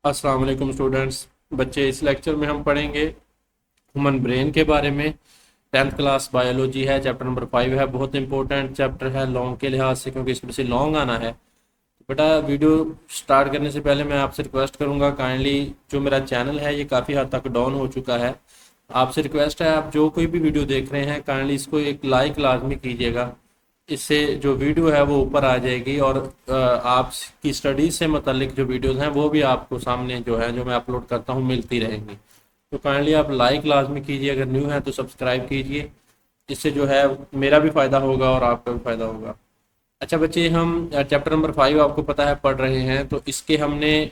अस्सलाम वालेकुम स्टूडेंट्स। बच्चे, इस लेक्चर में हम पढ़ेंगे ह्यूमन ब्रेन के बारे में। 10th क्लास बायोलॉजी है, चैप्टर नंबर 5 है। बहुत इंपॉर्टेंट चैप्टर है लॉन्ग के लिहाज से, क्योंकि इसमें से लॉन्ग आना है। तो बेटा, वीडियो स्टार्ट करने से पहले मैं आपसे रिक्वेस्ट करूंगा, काइंडली जो मेरा चैनल है ये काफ़ी हद तक डाउन हो चुका है। आपसे रिक्वेस्ट है, आप जो कोई भी वीडियो देख रहे हैं काइंडली इसको एक लाइक लाजमी कीजिएगा। इससे जो वीडियो है वो ऊपर आ जाएगी, और आपकी स्टडी से मतलब जो वीडियोस हैं वो भी आपको सामने जो है, जो मैं अपलोड करता हूँ, मिलती रहेंगी। तो काइंडली आप लाइक लाजमी कीजिए, अगर न्यू है तो सब्सक्राइब कीजिए। इससे जो है मेरा भी फ़ायदा होगा और आपका भी फ़ायदा होगा। अच्छा बच्चे, हम चैप्टर नंबर 5 आपको पता है पढ़ रहे हैं। तो इसके हमने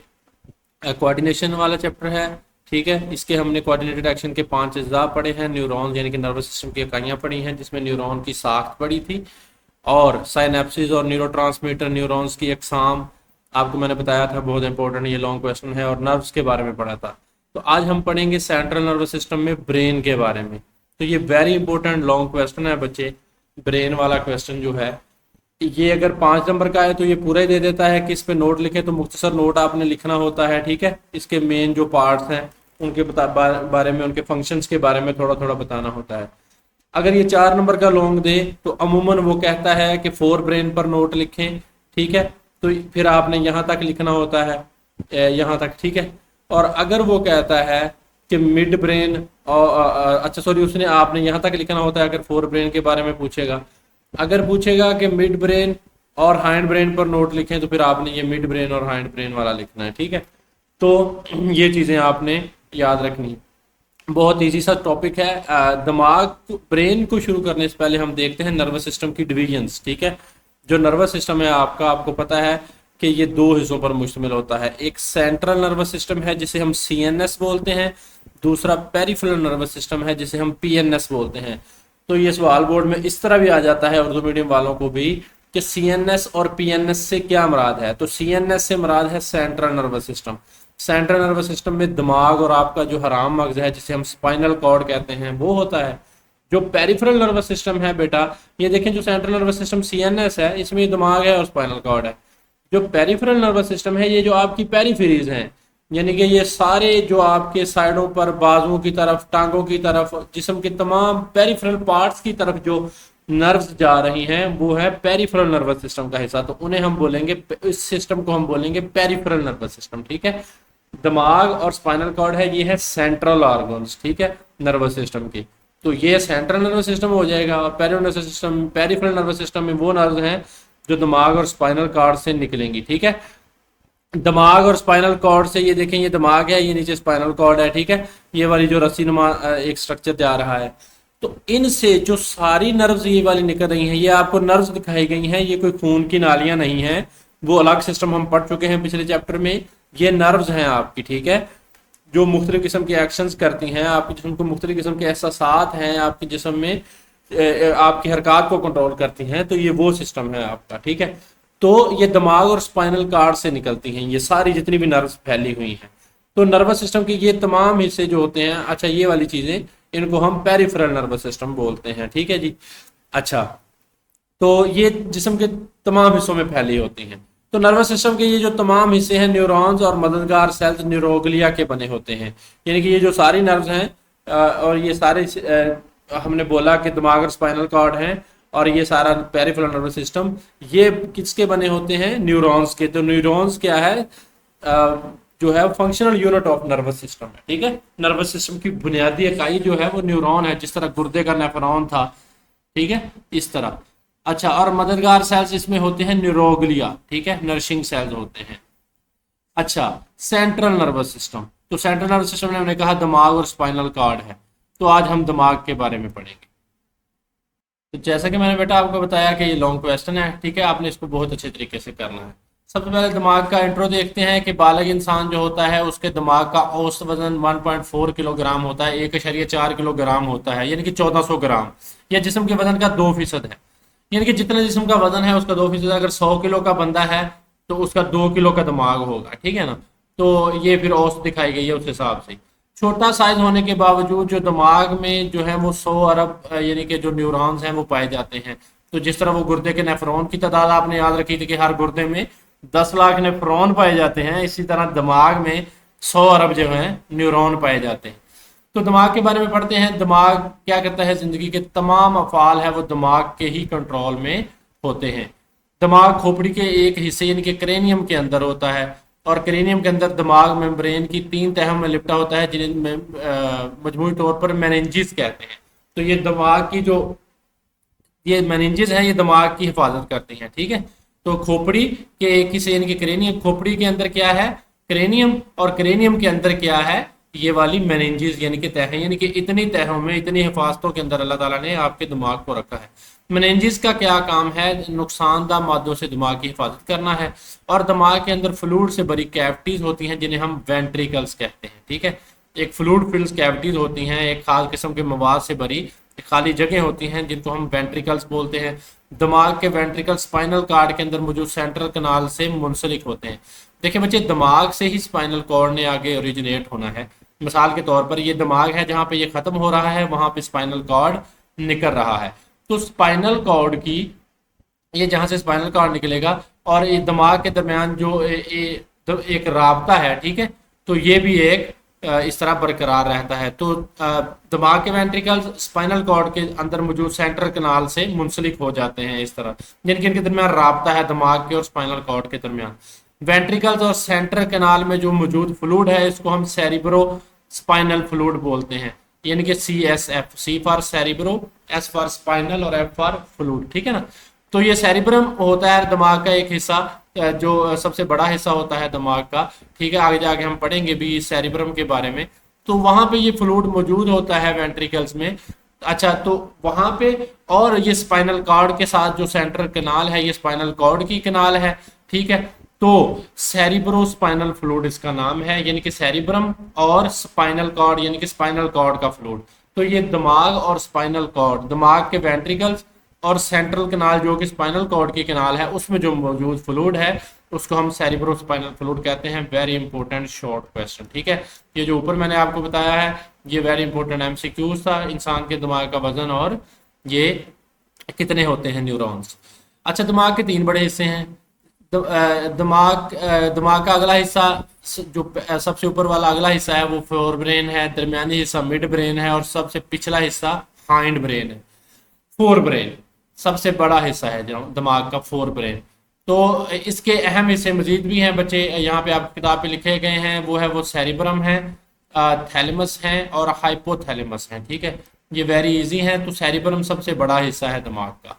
कोऑर्डिनेशन वाला चैप्टर है, ठीक है। इसके हमने कोऑर्डिनेटेड एक्शन के 5 अज्जा पढ़े हैं। न्यूरॉन्स यानी कि नर्वस सिस्टम की इकाइयाँ पढ़ी हैं, जिसमें न्यूरॉन की साख्त पढ़ी थी, और साइनेप्सिस और न्यूरोट्रांसमीटर न्यूरॉन्स की अकसाम आपको मैंने बताया था, बहुत इंपॉर्टेंट ये लॉन्ग क्वेश्चन है। और नर्व्स के बारे में पढ़ा था। तो आज हम पढ़ेंगे सेंट्रल नर्वस सिस्टम में ब्रेन के बारे में। तो ये वेरी इंपॉर्टेंट लॉन्ग क्वेश्चन है बच्चे। ब्रेन वाला क्वेश्चन जो है ये अगर 5 नंबर का है तो ये पूरा ही दे देता है कि इस पे नोट लिखे, तो मुख्तसर नोट आपने लिखना होता है, ठीक है। इसके मेन जो पार्ट्स हैं उनके बारे में, उनके फंक्शंस के बारे में थोड़ा थोड़ा बताना होता है। अगर ये 4 नंबर का लॉन्ग दे तो अमूमन वो कहता है कि 4 ब्रेन पर नोट लिखें, ठीक है। तो फिर आपने यहाँ तक लिखना होता है, यहाँ तक, ठीक है। और अगर वो कहता है कि मिड ब्रेन और अच्छा सॉरी, उसने आपने यहाँ तक लिखना होता है अगर 4 ब्रेन के बारे में पूछेगा। अगर पूछेगा कि मिड ब्रेन और हाइंड ब्रेन पर नोट लिखें तो फिर आपने ये मिड ब्रेन और हाइंड ब्रेन वाला लिखना है, ठीक है। तो ये चीज़ें आपने याद रखनी है। बहुत इजी सा टॉपिक है। दिमाग ब्रेन को शुरू करने से पहले हम देखते हैं नर्वस सिस्टम की डिविजन्स, ठीक है। जो नर्वस सिस्टम है आपका, आपको पता है कि ये 2 हिस्सों पर मुश्तमिल होता है। एक सेंट्रल नर्वस सिस्टम है जिसे हम सीएनएस बोलते हैं, दूसरा पेरिफेरल नर्वस सिस्टम है जिसे हम पीएनएस बोलते हैं। तो ये सवाल बोर्ड में इस तरह भी आ जाता है उर्दू मीडियम वालों को भी, कि सीएनएस और पीएनएस से क्या मुराद है। तो सीएनएस से मुराद है central nervous system. Central nervous system में दिमाग और आपका जो हराम मगज है, जिसे हम स्पाइनल कॉर्ड कहते हैं, वो होता है। जो पेरिफेरल नर्वस सिस्टम है बेटा, ये देखें, जो सेंट्रल नर्वस सिस्टम सीएनएस है इसमें दिमाग है और स्पाइनल कॉर्ड है। जो पेरिफेरल नर्वस सिस्टम है ये जो आपकी पेरीफेरीज हैं, यानी कि ये सारे जो आपके साइडों पर, बाजुओं की तरफ, टांगों की तरफ, जिस्म के तमाम पेरिफेरल पार्ट्स की तरफ जो नर्व्स जा रही हैं वो है पेरिफेरल नर्वस सिस्टम का हिस्सा। तो उन्हें हम बोलेंगे, इस सिस्टम को हम बोलेंगे पेरिफेरल नर्वस सिस्टम, ठीक है। दिमाग और स्पाइनल कॉर्ड है, ये है सेंट्रल ऑर्गन्स, ठीक है, नर्वस सिस्टम की। तो ये सेंट्रल नर्वस सिस्टम हो जाएगा। और पेरिफेरल नर्वस सिस्टम में वो नर्व हैं जो दिमाग और स्पाइनल कॉर्ड से निकलेंगी, ठीक है। दिमाग और स्पाइनल कॉर्ड से, ये देखें, ये दिमाग है, ये नीचे स्पाइनल कॉर्ड है, ठीक है। ये वाली जो रस्सी नुमा एक स्ट्रक्चर जा रहा है, तो इनसे जो सारी नर्व्स ये वाली निकल रही हैं, ये आपको नर्व्स दिखाई गई हैं, ये कोई खून की नालियां नहीं हैं। वो अलग सिस्टम हम पढ़ चुके हैं पिछले चैप्टर में। ये नर्व्स हैं आपकी, ठीक है, जो मुख्तलिफ किस्म के एक्शंस करती हैं, आपके जिस्म को मुख्तलिफ किस्म के एहसासात हैं आपके जिस्म में, आपकी हरकत को कंट्रोल करती हैं। तो ये वो सिस्टम है आपका, ठीक है। तो ये दिमाग और स्पाइनल कार्ड से निकलती हैं ये सारी जितनी भी नर्व्स फैली हुई हैं। तो नर्वस सिस्टम के ये तमाम हिस्से जो होते हैं, अच्छा ये वाली चीजें, इनको हम पेरिफेरल नर्वस सिस्टम बोलते हैं, ठीक है जी। अच्छा, तो ये जिस्म के तमाम हिस्सों में फैली होती हैं। तो नर्वस सिस्टम के ये जो तमाम हिस्से हैं, न्यूरॉन्स और मददगार सेल्स न्यूरोग्लिया के बने होते हैं। यानी कि ये जो सारी नर्व्स हैं और ये सारे हमने बोला कि दिमाग और स्पाइनल कॉर्ड हैं, और ये सारा पेरिफेरल नर्वस सिस्टम, ये किसके बने होते हैं? न्यूरॉन्स के। तो न्यूरॉन्स क्या है? जो है functional unit of nervous system है, ठीक है। नर्वस सिस्टम की बुनियादी इकाई जो है वो न्यूरॉन है, जिस तरह गुर्दे का नेफ्रॉन था, ठीक है, इस तरह। अच्छा, और मददगार सेल्स इसमें होते हैं न्यूरोग्लिया, ठीक है, नरिशिंग सेल्स होते हैं। अच्छा, सेंट्रल नर्वस सिस्टम। तो सेंट्रल नर्वस सिस्टम में हमने कहा दिमाग और स्पाइनल कॉर्ड है। तो आज हम दिमाग के बारे में पढ़ेंगे। तो जैसा कि मैंने बेटा आपको बताया कि ये लॉन्ग क्वेश्चन है, ठीक है, आपने इसको बहुत अच्छे तरीके से करना है। सबसे पहले दिमाग का इंट्रो देखते हैं कि बालग इंसान जो होता है उसके दिमाग का औसत वजन 1.4 किलोग्राम होता है, 1.4 किलोग्राम होता है, यानी कि 1400 ग्राम। यह जिस्म के वजन का 2% है। यानी कि जितना जिस्म का वजन है उसका 2%। अगर 100 किलो का बंदा है तो उसका 2 किलो का दिमाग होगा, ठीक है ना। तो ये फिर औसत दिखाई गई है उस हिसाब से। छोटा साइज होने के बावजूद जो दिमाग में जो है वो 100 अरब यानी कि जो न्यूरॉन्स हैं वो पाए जाते हैं। तो जिस तरह वो गुर्दे के नेफ्रॉन की तादाद आपने याद रखी थी कि हर गुर्दे में 10 लाख नेफ्रॉन पाए जाते हैं, इसी तरह दिमाग में 100 अरब जो है न्यूरॉन पाए जाते हैं। तो दिमाग के बारे में पढ़ते हैं। दिमाग क्या करता है, जिंदगी के तमाम अफाल है वो दिमाग के ही कंट्रोल में होते हैं। दिमाग खोपड़ी के एक हिस्से यानी कि क्रेनियम के अंदर होता है, और क्रेनियम के अंदर दिमाग में ब्रेन की 3 तहों में लिपटा होता है, जिन्हें मजमूई तौर पर मेनिंजेस कहते हैं। तो ये दिमाग की जो ये मेनिंजेस हैं ये दिमाग की हिफाजत करती हैं, ठीक है। तो खोपड़ी के एक हिस्से यानी कि क्रेनियम, खोपड़ी के अंदर क्या है, क्रेनियम, और क्रेनियम के अंदर क्या है, ये वाली मेनिंजेस यानी कि तह, यानी कि इतनी तहों में, इतनी हिफाजतों के अंदर अल्लाह ताला ने आपके दिमाग को रखा है। मेनिंजेस का क्या काम है, नुकसानदा मादों से दिमाग की हिफाजत करना है। और दिमाग के अंदर फ्लूइड से भरी कैविटीज होती हैं जिन्हें हम वेंट्रिकल्स कहते हैं, ठीक है। एक फ्लूइड फिल्ड कैविटीज होती हैं, एक खास किस्म के मवाद से भरी खाली जगह होती हैं जिनको हम वेंट्रिकल्स बोलते हैं। दिमाग के वेंट्रिकल स्पाइनल कार्ड के अंदर मौजूद सेंट्रल कनाल से मुंसलिक होते हैं। देखिए बच्चे, दिमाग से ही स्पाइनल कॉर्ड ने आगे ओरिजिनेट होना है। मिसाल के तौर पर ये दिमाग है, जहां पे ये खत्म हो रहा है वहां पे स्पाइनल कॉर्ड निकल रहा है। तो स्पाइनल कॉर्ड की, ये जहां से स्पाइनल कॉर्ड निकलेगा और ये दिमाग के दरमियान जो एक राबता है, ठीक है, तो ये भी एक इस तरह बरकरार रहता है। तो दिमाग के वेंट्रिकल्स स्पाइनल कॉर्ड के अंदर मौजूद सेंट्रल कनाल से मुंसलिक हो जाते हैं इस तरह, जिनके इनके दरमियान राबता है दिमाग के और स्पाइनल कॉर्ड के दरमियान। वेंट्रिकल्स और सेंट्रल कनाल में जो मौजूद फ्लूइड है इसको हम सेरिब्रो स्पाइनल फ्लूइड बोलते हैं, यानी कि CSF, C for cerebro, S for spinal और F फॉर फ्लूइड, ठीक है ना। तो ये सेरिब्रम होता है दिमाग का एक हिस्सा, जो सबसे बड़ा हिस्सा होता है दिमाग का, ठीक है। आगे जाके हम पढ़ेंगे भी सेरिब्रम के बारे में। तो वहां पे ये फ्लूइड मौजूद होता है वेंट्रिकल्स में। अच्छा, तो वहां पे, और ये स्पाइनल कॉर्ड के साथ जो सेंट्रल कनाल है ये स्पाइनल कॉर्ड की कनाल है, ठीक है। तो सेरिब्रो स्पाइनल फ्लूइड इसका नाम है, यानी कि सेरिब्रम और स्पाइनल कॉर्ड यानी कि स्पाइनल कॉर्ड का फ्लूइड। तो ये दिमाग और स्पाइनल कॉर्ड, दिमाग के वेंट्रिकल्स और सेंट्रल कनाल जो कि स्पाइनल कॉर्ड की कनाल है उसमें जो मौजूद फ्लूइड है उसको हम सेरिब्रो स्पाइनल फ्लूइड कहते हैं। वेरी इंपॉर्टेंट शॉर्ट क्वेश्चन, ठीक है। ये जो ऊपर मैंने आपको बताया है ये वेरी इंपॉर्टेंट MCQs था। इंसान के दिमाग का वजन और ये कितने होते हैं न्यूरॉन्स। अच्छा, दिमाग के 3 बड़े हिस्से हैं। दिमाग का अगला हिस्सा, जो सबसे ऊपर वाला अगला हिस्सा है वो फोर ब्रेन है, दरमियानी हिस्सा मिड ब्रेन है और सबसे पिछला हिस्सा हाइंड ब्रेन है। फोर ब्रेन सबसे बड़ा हिस्सा है जो दिमाग का, फोर ब्रेन। तो इसके अहम हिस्से मजीद भी हैं बच्चे, यहाँ पे आप किताब पे लिखे गए हैं। वो सेरिब्रम है, थैलेमस है और हाइपोथैलेमस है, ठीक है। ये वेरी इजी है। तो सेरिब्रम सबसे बड़ा हिस्सा है दिमाग का।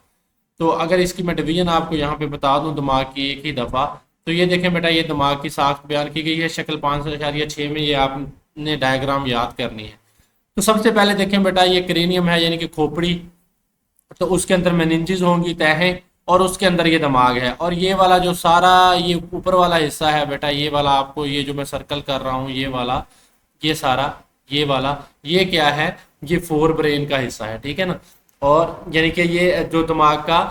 तो अगर इसकी मैं डिवीजन आपको यहाँ पे बता दूं दिमाग की एक ही दफ़ा, तो ये देखें बेटा, ये दिमाग की साख्त बयान की गई है शक्ल 5.6 में। ये आपने डायग्राम याद करनी है। तो सबसे पहले देखें बेटा, ये क्रेनियम है यानी कि खोपड़ी, तो उसके अंदर मेनिंजेस होंगी, तहें, और उसके अंदर ये दिमाग है। और ये वाला जो सारा ये ऊपर वाला हिस्सा है बेटा, ये वाला आपको, ये जो मैं सर्कल कर रहा हूँ, ये वाला, ये सारा, ये वाला, ये क्या है, ये फोर ब्रेन का हिस्सा है, ठीक है ना। और यानी कि ये जो दिमाग का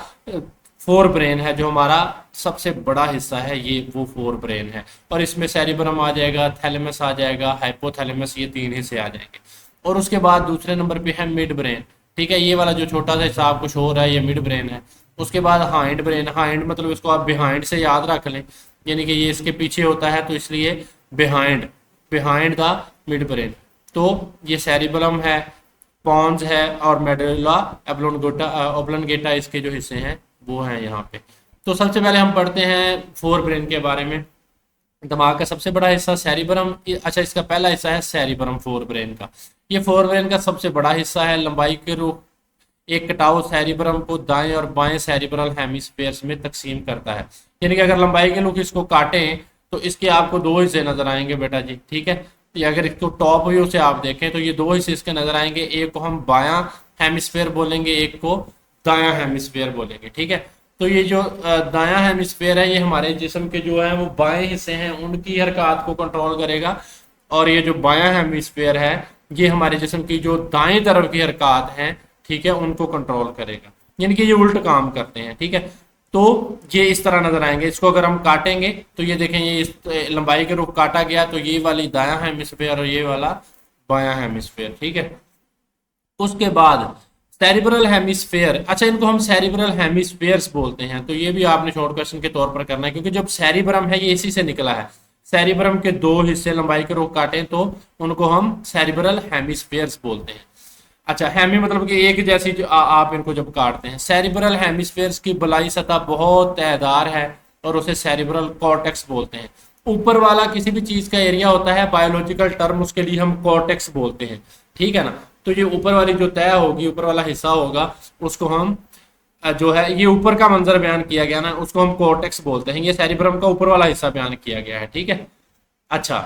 फोर ब्रेन है, जो हमारा सबसे बड़ा हिस्सा है, ये वो फोर ब्रेन है। और इसमें सेरिब्रम आ जाएगा, थैलेमस आ जाएगा, हाइपोथैलेमस, ये 3 हिस्से आ जाएंगे। और उसके बाद दूसरे नंबर पे है मिड ब्रेन, ठीक है। ये वाला जो छोटा सा हिस्सा आपको शो हो रहा है ये मिड ब्रेन है। उसके बाद हाइंड ब्रेन, हाइंड मतलब इसको आप बिहाइंड से याद रख लें, यानी कि ये इसके पीछे होता है तो इसलिए behind, behind the mid brain. तो ये सेरिब्रम है, पॉन्स है और मेडुला ऑब्लोंगेटा इसके जो हिस्से हैं वो हैं यहाँ पे। तो सबसे पहले हम पढ़ते हैं फोर ब्रेन के बारे में। दिमाग का सबसे बड़ा हिस्सा सेरिब्रम, अच्छा इसका पहला हिस्सा है सेरिब्रम फोर ब्रेन का। ये फोर ब्रेन का सबसे बड़ा हिस्सा है। लंबाई के रूप एक कटाव सेरिब्रम को दाएं और बाएं सेरिब्रल हेमिस्फेयर्स में तकसीम करता है। यानी कि अगर लंबाई के लोग इसको काटें तो इसके आपको 2 हिस्से नजर आएंगे बेटा जी, ठीक है। या अगर इसको टॉप व्यू से आप देखें तो ये 2 हिस्से इसके नजर आएंगे। एक को हम बायां हेमिस्फेयर बोलेंगे, एक को दायां हेमिस्फेयर बोलेंगे, ठीक है। तो ये जो दायां हेमिस्फेयर है ये हमारे जिस्म के जो है वो बाएं हिस्से हैं उनकी हरकत को कंट्रोल करेगा, और ये जो बायां हेमिस्फेयर है ये हमारे जिस्म की जो दाएं तरफ की हरकत हैं, ठीक है, उनको कंट्रोल करेगा। यानी कि ये उल्ट काम करते हैं, ठीक है। तो ये इस तरह नजर आएंगे। इसको अगर हम काटेंगे तो ये देखें, ये इस लंबाई के रूप काटा गया तो ये वाली दायां हेमिस्फेयर और ये वाला बायां हेमिस्फेयर, ठीक है। उसके बाद सेरिब्रल हेमिस्फेयर, अच्छा इनको हम सेरिब्रल हेमिस्फेयर्स बोलते हैं। तो ये भी आपने शॉर्ट क्वेश्चन के तौर पर करना है, क्योंकि जब सेरिब्रम है ये इसी से निकला है। सेरिब्रम के दो हिस्से लंबाई के रुख काटें तो उनको हम सेरिब्रल हेमिस्फेयर्स बोलते हैं। अच्छा, हेमी मतलब कि एक जैसी जो आप इनको जब काटते हैं। सेरिब्रल हेमिस्फेयर्स की बलाई सतह बहुत तहदार है और उसे सेरिब्रल कॉर्टेक्स बोलते हैं। ऊपर वाला किसी भी चीज का एरिया होता है, बायोलॉजिकल टर्म उसके लिए हम कॉर्टेक्स बोलते हैं, ठीक है ना। तो ये ऊपर वाली जो तय होगी, ऊपर वाला हिस्सा होगा, उसको हम जो है ये ऊपर का मंजर बयान किया गया ना, उसको हम कॉर्टेक्स बोलते हैं। ये सेरिब्रम का ऊपर वाला हिस्सा बयान किया गया है, ठीक है। अच्छा,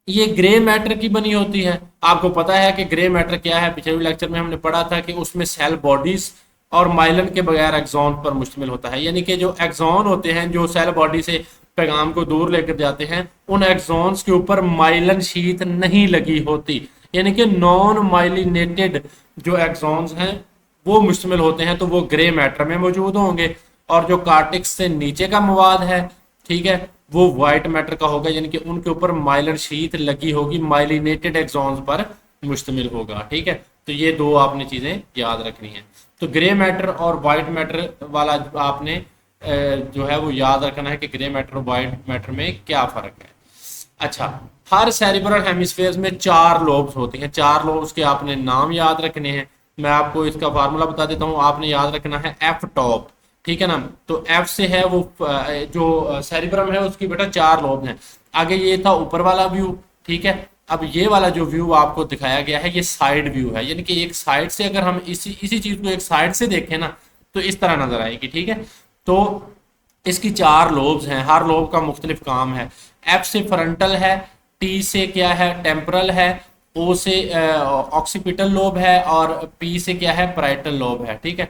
ये ग्रे मैटर की बनी होती है। आपको पता है कि ग्रे मैटर क्या है, पिछले लेक्चर में हमने पढ़ा था कि उसमें सेल बॉडीज और माइलन के बगैर एक्सॉन पर मुश्तमिल होता है। यानी कि जो एक्सॉन होते हैं जो सेल बॉडी से पैगाम को दूर लेकर जाते हैं, उन एक्सॉन्स के ऊपर माइलन शीथ नहीं लगी होती। यानी कि नॉन माइलिनेटेड जो एक्सॉन्स हैं वो मुश्तमिल होते हैं, तो वो ग्रे मैटर में मौजूद होंगे। और जो कार्टिक्स से नीचे का मवाद है, ठीक है, वो व्हाइट मैटर का होगा, यानी कि उनके ऊपर माइलर शीथ लगी होगी, माइलिनेटेड एक्सॉन्स पर मुश्तमिल होगा, ठीक है। तो ये दो आपने चीजें याद रखनी है। तो ग्रे मैटर और व्हाइट मैटर वाला आपने जो है वो याद रखना है कि ग्रे मैटर और व्हाइट मैटर में क्या फर्क है। अच्छा, हर सेरिब्रल हेमिस्फेयर में 4 लोब्स होती हैं। 4 लोब्स के आपने नाम याद रखने हैं। मैं आपको इसका फार्मूला बता देता हूँ। आपने याद रखना है एफ टॉप, ठीक है ना। तो एफ से है वो जो सेरिब्रम है उसकी बेटा 4 लोब हैं। आगे ये था ऊपर वाला व्यू, ठीक है। अब ये वाला जो व्यू आपको दिखाया गया है ये साइड व्यू है, यानी कि एक साइड से अगर हम इसी चीज को एक साइड से देखें ना तो इस तरह नजर आएगी, ठीक है। तो इसकी 4 लोब्स हैं, हर लोब का मुख्तलिफ काम है। एफ से फ्रंटल है, टी से क्या है टेम्परल है, ओ से ऑक्सीपिटल लोब है और पी से क्या है पैराइटल लोब है, ठीक है।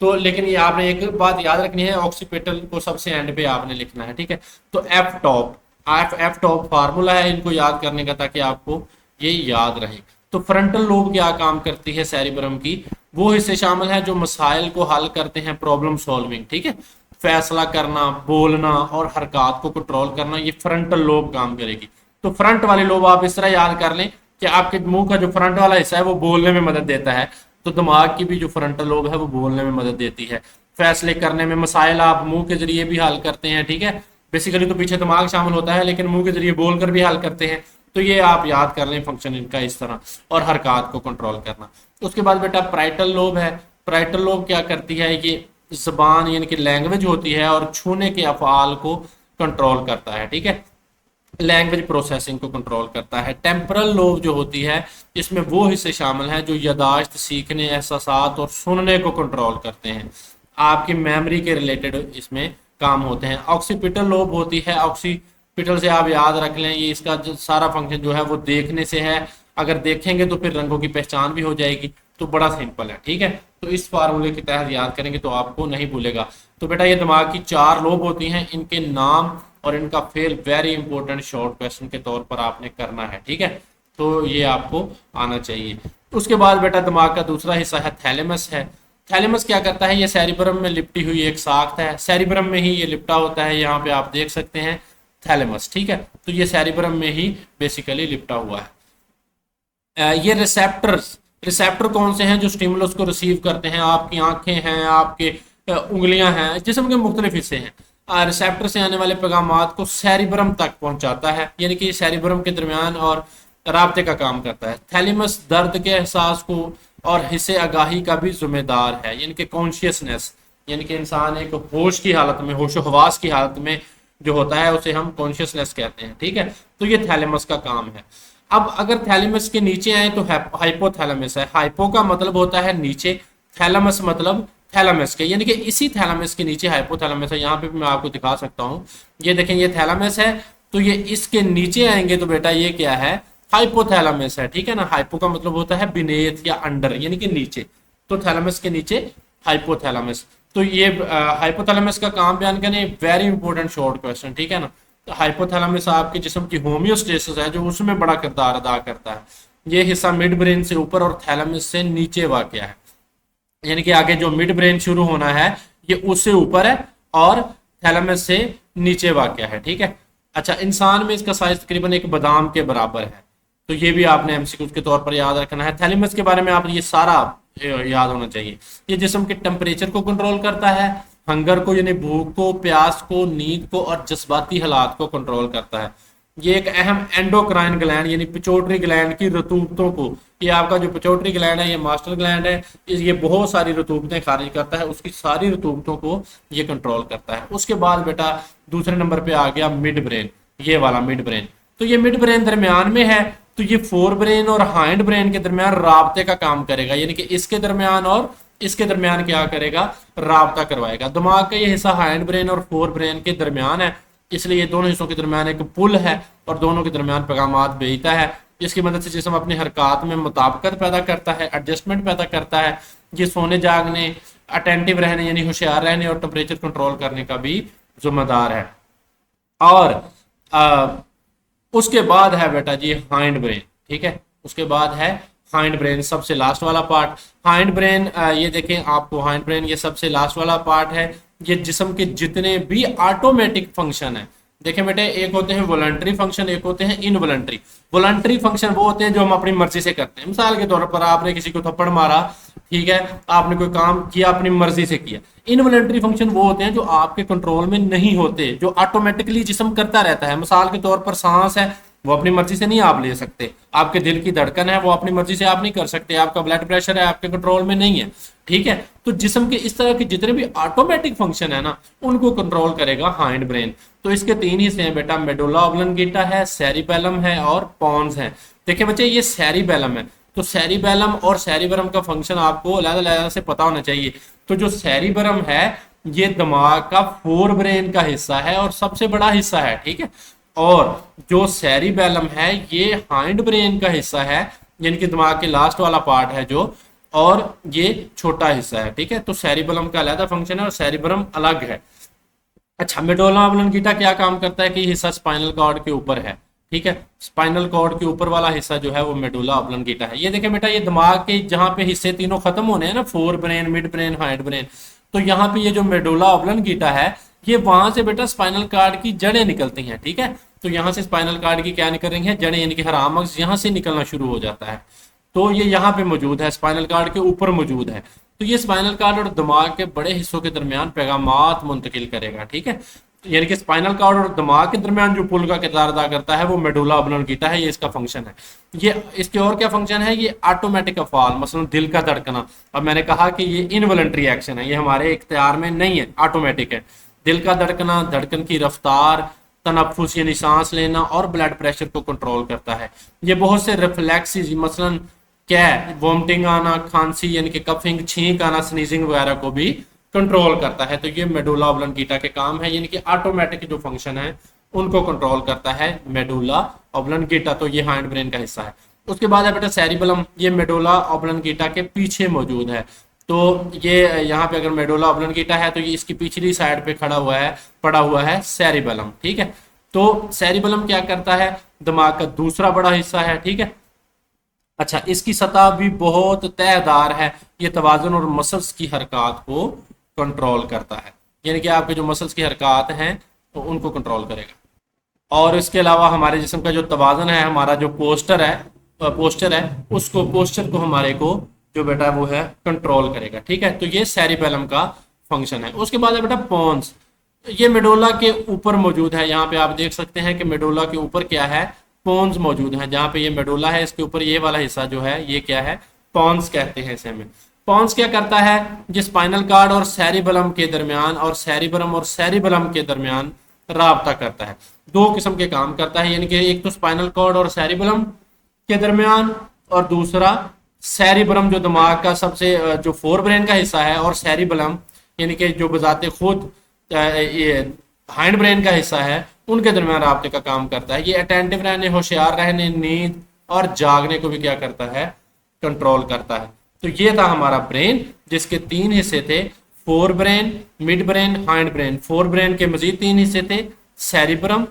तो लेकिन ये आपने एक बात याद रखनी है, ऑक्सीपिटल को सबसे एंड पे आपने लिखना है, ठीक है। तो F top, F top formula है इनको याद करने का ताकि आपको ये याद रहे। तो फ्रंटल लोब क्या काम करती है सेरिब्रम की, वो हिस्से शामिल है जो मसाइल को हल करते हैं, प्रॉब्लम सॉल्विंग, ठीक है। फैसला करना, बोलना और हरकत को कंट्रोल करना, ये फ्रंटल लोब काम करेगी। तो फ्रंट वाले लोब आप इस तरह याद कर लें कि आपके मुंह का जो फ्रंट वाला हिस्सा है वो बोलने में मदद देता है, तो दिमाग की भी जो फ्रंटल लोब है वो बोलने में मदद देती है। फैसले करने में, मसाइल आप मुंह के जरिए भी हल करते हैं, ठीक है। बेसिकली तो पीछे दिमाग शामिल होता है लेकिन मुंह के जरिए बोलकर भी हल करते हैं। तो ये आप याद कर लें फंक्शन इनका इस तरह, और हरकत को कंट्रोल करना। उसके बाद बेटा पैराइटल लोब है। पैराइटल लोब क्या करती है, ये जबान यानी कि लैंग्वेज होती है और छूने के अफआल को कंट्रोल करता है, ठीक है। लैंग्वेज प्रोसेसिंग को कंट्रोल करता है। टेम्परल लोब जो होती है इसमें वो हिस्से शामिल हैं जो यादाश्त, सीखने, एहसासात और सुनने को कंट्रोल करते हैं। आपकी मेमोरी के रिलेटेड इसमें काम होते हैं। ऑक्सीपिटल लोब होती है, ऑक्सीपिटल से आप याद रख लें, ये इसका जो सारा फंक्शन जो है वो देखने से है। अगर देखेंगे तो फिर रंगों की पहचान भी हो जाएगी। तो बड़ा सिंपल है, ठीक है। तो इस फार्मूले के तहत याद करेंगे तो आपको नहीं भूलेगा। तो बेटा ये दिमाग की 4 लोब होती हैं, इनके नाम और इनका fail very important short question के तौर पर आपने करना है, ठीक है। तो ये आपको आना चाहिए। उसके बाद बेटा दिमाग का दूसरा हिस्सा है थैलेमस है। थैलेमस क्या करता है, ये सेरिब्रम में लिपटी हुई एक साख्त है, सेरिब्रम में ही ये लिपटा होता है। यहाँ पे आप देख सकते हैं थैलेमस, ठीक है। तो ये सेरिब्रम में ही बेसिकली लिपटा हुआ है। ये रिसेप्टर कौन से हैं जो स्टिमुलस को रिसीव करते हैं, आपकी आंखें हैं, आपके उंगलियां हैं, जिस्म के मुख्तलिफ हिस्से हैं। रिसेप्टर से आने वाले पैगामात को सेरिब्रम तक पहुंचाता है, यानी कि सेरिब्रम के दरमियान और राब्ते का काम करता है। थैलेमस दर्द के एहसास को और हिस्से आगाही का भी जिम्मेदार है, यानी कि कॉन्शियसनेस, यानी कि इंसान एक होश की हालत में, होशो हवास की हालत में जो होता है उसे हम कॉन्शियसनेस कहते हैं, ठीक है। तो ये थैलेमस का काम है। अब अगर थैलेमस के नीचे आए तो हाइपोथैलेमस है। हाइपो का मतलब होता है नीचे, थैलेमस मतलब थैलेमस के, यानी कि इसी थैलेमस के नीचे हाइपोथैलेमस है। यहाँ पे भी मैं आपको दिखा सकता हूँ, ये देखें ये थैलेमस है, तो ये इसके नीचे आएंगे तो बेटा ये क्या है, हाइपोथैलेमस है, ठीक है ना। हाइपो का मतलब होता है बिनेथ या अंडर, यानी कि नीचे, तो थैलेमस के नीचे हाइपोथैलेमस। तो ये हाइपोथैलेमस का काम बयान करें, वेरी इंपॉर्टेंट शॉर्ट क्वेश्चन, ठीक है ना। तो हाइपोथैलेमस आपके जिस्म की होमियोस्टेसिस है जो उसमें बड़ा किरदार अदा करता है। ये हिस्सा मिड ब्रेन से ऊपर और थैलेमस से नीचे वाक़ है, यानी कि आगे जो मिड ब्रेन शुरू होना है ये उससे ऊपर है और थैलेमस से नीचे वाक़ है, ठीक है। अच्छा, इंसान में इसका साइज तकरीबन एक बादाम के बराबर है, तो ये भी आपने एमसीक्यू के तौर पर याद रखना है। थैलेमस के बारे में आप ये सारा याद होना चाहिए। ये जिस्म के टेम्परेचर को कंट्रोल करता है, हंगर को यानी भूख को, प्यास को, नींद को और जज्बाती हालात को कंट्रोल करता है। ये एक अहम एंडोक्राइन ग्लैंड यानी पिट्यूटरी ग्लैंड की रतूबतों को, ये आपका जो पिट्यूटरी ग्लैंड है ये मास्टर ग्लैंड है, ये बहुत सारी रतूबतें खारिज करता है, उसकी सारी रतूबतों को ये कंट्रोल करता है। उसके बाद बेटा दूसरे नंबर पे आ गया मिड ब्रेन, ये वाला मिड ब्रेन। तो ये मिड ब्रेन दरमियान में है, तो ये फोर ब्रेन और हाइंड ब्रेन के दरमियान राब्ते का काम करेगा, यानी कि इसके दरमियान और इसके दरमियान क्या करेगा, राब्ता करवाएगा। दिमाग का ये हिस्सा हाइंड ब्रेन और फोर ब्रेन के दरमियान है, इसलिए ये दोनों हिस्सों के दरमियान एक पुल है और दोनों के दरमियान पैगामात भेजता है, जिसकी मदद से जिस्म अपनी हरकत में मुताबिकत पैदा करता है, एडजस्टमेंट पैदा करता है। ये सोने जागने, अटेंटिव रहने यानी होशियार रहने और टेम्परेचर कंट्रोल करने का भी जिम्मेदार है। और उसके बाद है बेटा जी हाइंड ब्रेन, ठीक है, उसके बाद है हाइंड ब्रेन, सबसे लास्ट वाला पार्ट। हाइंड ब्रेन ये देखें आपको, हाइंड ब्रेन ये सबसे लास्ट वाला पार्ट है। ये जिस्म के जितने भी ऑटोमेटिक फंक्शन है, देखें बेटे, एक होते हैं वॉलंटरी फंक्शन, एक होते हैं इनवॉलंटरी। वॉलंटरी फंक्शन वो होते हैं जो हम अपनी मर्जी से करते हैं। मिसाल के तौर पर आपने किसी को थप्पड़ मारा, ठीक है, आपने कोई काम किया अपनी मर्जी से किया। इनवॉलंटरी फंक्शन वो होते हैं जो आपके कंट्रोल में नहीं होते, जो ऑटोमेटिकली जिस्म करता रहता है। मिसाल के तौर पर सांस है, वो अपनी मर्जी से नहीं आप ले सकते। आपके दिल की धड़कन है, वो अपनी मर्जी से आप नहीं कर सकते। आपका ब्लड प्रेशर है, आपके कंट्रोल में नहीं है, ठीक है। तो जिस्म के इस तरह के जितने भी ऑटोमेटिक फंक्शन है ना, उनको कंट्रोल करेगा हाइंड ब्रेन। तो इसके तीन हिस्से हैं बेटा, मेडुला ऑब्लंगेटा है, सेरिबेलम है और पॉन्स है। देखिए बच्चे, ये सेरिबेलम है, तो सेरिबेलम और सेरिबरम का फंक्शन आपको अलग-अलग से पता होना चाहिए। तो जो सेरिबरम है ये दिमाग का फोर ब्रेन का हिस्सा है और सबसे बड़ा हिस्सा है, ठीक है। और जो सेरिबेलम है ये हाइंड ब्रेन का हिस्सा है, यानी कि दिमाग के लास्ट वाला पार्ट है जो, और ये छोटा हिस्सा है, ठीक है। तो सेरिबेलम का अलग फंक्शन है और सेरिबरम अलग है। अच्छा, मेडुला ऑब्लंगेटा क्या काम करता है कि हिस्सा स्पाइनल कॉर्ड के ऊपर है, ठीक है। स्पाइनल कॉर्ड के ऊपर वाला हिस्सा जो है वो मेडुला ऑब्लंगेटा है। ये देखें बेटा, ये दिमाग के जहाँ पे हिस्से तीनों खत्म होने हैं ना, fore brain, mid brain, hind brain, तो यहाँ पे ये जो मेडुला ऑब्लंगेटा है ये वहां से बेटा स्पाइनल कार्ड की जड़ें निकलती हैं, ठीक है। तो यहाँ से स्पाइनल कार्ड की क्या निकल रही हैं, जड़ें, यानी कि हरामक्स यहाँ से निकलना शुरू हो जाता है। तो ये यहाँ पे मौजूद है, स्पाइनल कार्ड के ऊपर मौजूद है। तो ये स्पाइनल कार्ड और दिमाग के बड़े हिस्सों के दरमियान पैगामात मुंतकिल करेगा, ठीक है। यानी कि स्पाइनल कार्ड और दिमाग के दरमियान जो पुल का किरदार अदा करता है वो मेडुला ऑब्लंगेटा है, ये इसका फंक्शन है। ये इसके और क्या फंक्शन है, ये ऑटोमेटिक अफआल, मसलन दिल का धड़कना। अब मैंने कहा कि ये इनवॉलंटरी एक्शन है, ये हमारे इख्तियार में नहीं है, ऑटोमेटिक है। दिल का धड़कना, धड़कन की रफ्तार, तनफ्फुस यानी सांस लेना और ब्लड प्रेशर को कंट्रोल करता है। ये बहुत से रिफ्लेक्सेस, मसलन क्या है, वोमिटिंग आना, खांसी यानी कि कफिंग, छींक आना, स्नीजिंग वगैरह को भी कंट्रोल करता है। तो ये मेडुला ऑब्लंगेटा के काम है, यानी कि ऑटोमेटिक जो फंक्शन है उनको कंट्रोल करता है मेडुला ऑब्लंगेटा। तो ये हाइंड ब्रेन का हिस्सा है। उसके बाद है बेटा सेरिबेलम, ये मेडुला ऑब्लंगेटा के पीछे मौजूद है। तो ये यहाँ पे अगर मेडुला ऑब्लंगेटा है तो ये इसकी पिछली साइड पे खड़ा हुआ है, पड़ा हुआ है सेरिबेलम, ठीक है। तो सेरिबेलम क्या करता है, दिमाग का दूसरा बड़ा हिस्सा है, ठीक है। अच्छा, इसकी सतह भी बहुत तयदार है, ये तवाज़ुन और मसल्स की हरकत को कंट्रोल करता है, यानी कि आपके जो मसल्स की हरकत हैं तो उनको कंट्रोल करेगा। और इसके अलावा हमारे जिस्म का जो तवाज़ुन है, हमारा जो पोस्टर है उसको, पोस्टर को हमारे को जो बेटा वो है कंट्रोल करेगा, ठीक है। तो ये सेरिबेलम का फंक्शन है। उसके बाद है बेटा पॉन्स, ये मेडुला के ऊपर मौजूद है। यहाँ पे आप देख सकते हैं कि मेडुला के ऊपर क्या है, पॉन्स मौजूद हैं। जहाँ पे ये मेडुला है इसके ऊपर ये वाला हिस्सा जो है ये क्या है, पॉन्स कहते हैं इसे हमें। पॉन्स क्या करता है, ये स्पाइनल कार्ड और सेरिबेलम के दरमियान और सेरिबेलम के दरमियान राब्ता करता है। दो किस्म के काम करता है, यानी कि एक तो स्पाइनल कॉर्ड और सेरिबेलम के दरमियान, और दूसरा सेरिबेलम जो दिमाग का सबसे जो फोर ब्रेन का हिस्सा है, और सेरिबेलम यानी कि जो बजाते खुद ये हाइंड ब्रेन का हिस्सा है, उनके दरमियान राब्ते का काम करता है। ये अटेंटिव रहने, होशियार रहने, नींद और जागने को भी क्या करता है, कंट्रोल करता है। तो ये था हमारा ब्रेन, जिसके तीन हिस्से थे, fore brain, mid brain, hind brain. Fore brain के मजीद तीन हिस्से थे, सेरिब्रम,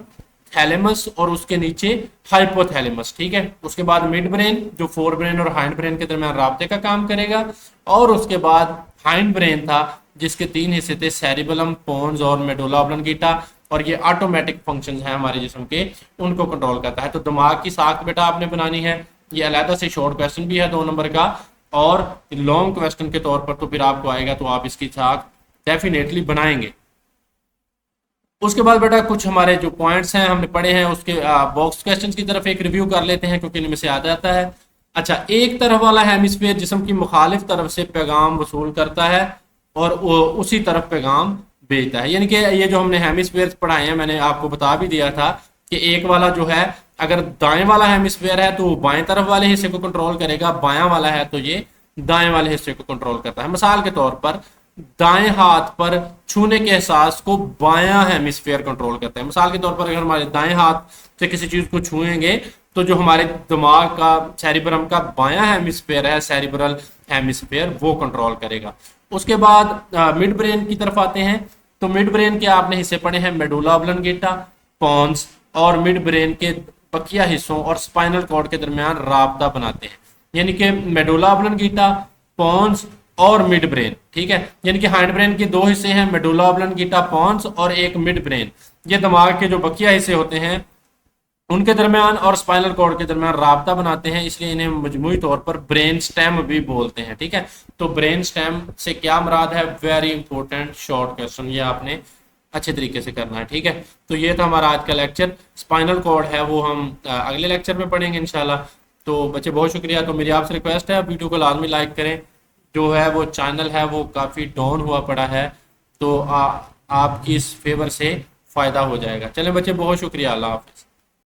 थैलेमस और उसके नीचे हाइपोथैलेमस, ठीक है। उसके बाद मिड ब्रेन जो फोर ब्रेन और हाइंड ब्रेन के दरमियान राब्ते का काम करेगा, और उसके बाद हाइंड ब्रेन था जिसके तीन हिस्से थे, सेरिबेलम, पोन्स और मेडुला ऑब्लंगेटा, और ये ऑटोमेटिक फंक्शंस हैं हमारे जिस्म के, उनको कंट्रोल करता है। तो दिमाग की साख बेटा आपने बनानी है, ये अलहदा से शॉर्ट क्वेश्चन भी है 2 नंबर का, और लॉन्ग क्वेश्चन के तौर पर तो फिर आपको आएगा तो आप इसकी साख डेफिनेटली बनाएंगे। उसके बाद बेटा कुछ हमारे जो पॉइंट्स हैं हमने पढ़े हैं, उसके बॉक्स क्वेश्चंस की तरफ एक रिव्यू कर लेते हैं क्योंकि इनमें से आ जाता है। अच्छा, एक तरफ वाला हेमिस्फीयर जिस्म की मुखालिफ तरफ से पैगाम वसूल करता है और उसी तरफ पैगाम भेजता है। यानी कि ये जो हमने हेमिस्फीयर पढ़ाए हैं, मैंने आपको बता भी दिया था कि एक वाला जो है, अगर दाएं वाला हेमिस्फीयर है तो वो बाएं तरफ वाले हिस्से को कंट्रोल करेगा, बायां वाला है तो ये दाएं वाले हिस्से को कंट्रोल करता है। मिसाल के तौर पर दाएं हाथ पर छूने के एहसास को बायां हेमिस्फीयर कंट्रोल करता है। मिसाल के तौर पर अगर हमारे दाएं हाथ से किसी चीज को छुएंगे तो जो हमारे दिमाग का सेरिब्रम का बायां हेमिस्फीयर है, सेरिब्रल हेमिस्फीयर, वो कंट्रोल करेगा। उसके बाद मिड ब्रेन की तरफ आते हैं। तो मिड ब्रेन के आपने हिस्से पढ़े हैं, मेडुला ऑब्लंगेटा, पॉन्स, और मिड ब्रेन के बकिया हिस्सों और स्पाइनल कॉर्ड के दरमियान राबता बनाते हैं। यानी कि मेडुला ऑब्लंगेटा, पॉन्स और मिड ब्रेन, ठीक है। यानी कि हाइंड ब्रेन के दो हिस्से हैं, मेडुला ऑब्लंगेटा, पॉन्स, और एक मिड ब्रेन। ये दिमाग के जो बकिया हिस्से होते हैं उनके दरमियान और स्पाइनल कॉर्ड के दरमियान राबता बनाते हैं, इसलिए इन्हें मजमूई तौर पर ब्रेन स्टेम भी बोलते हैं, ठीक है। तो ब्रेन स्टेम से क्या मुराद है, वेरी इंपॉर्टेंट शॉर्ट क्वेश्चन, ये आपने अच्छे तरीके से करना है, ठीक है। तो ये था हमारा आज का लेक्चर। स्पाइनल कॉर्ड है वो हम अगले लेक्चर में पढ़ेंगे इंशाल्लाह। तो बच्चे बहुत शुक्रिया। तो मेरी आपसे रिक्वेस्ट है, वीडियो को लाजमी लाइक करें। जो है वो चैनल है वो काफ़ी डाउन हुआ पड़ा है, तो आपकी इस फेवर से फ़ायदा हो जाएगा। चलें बच्चे, बहुत शुक्रिया, अल्लाह हाफिज़।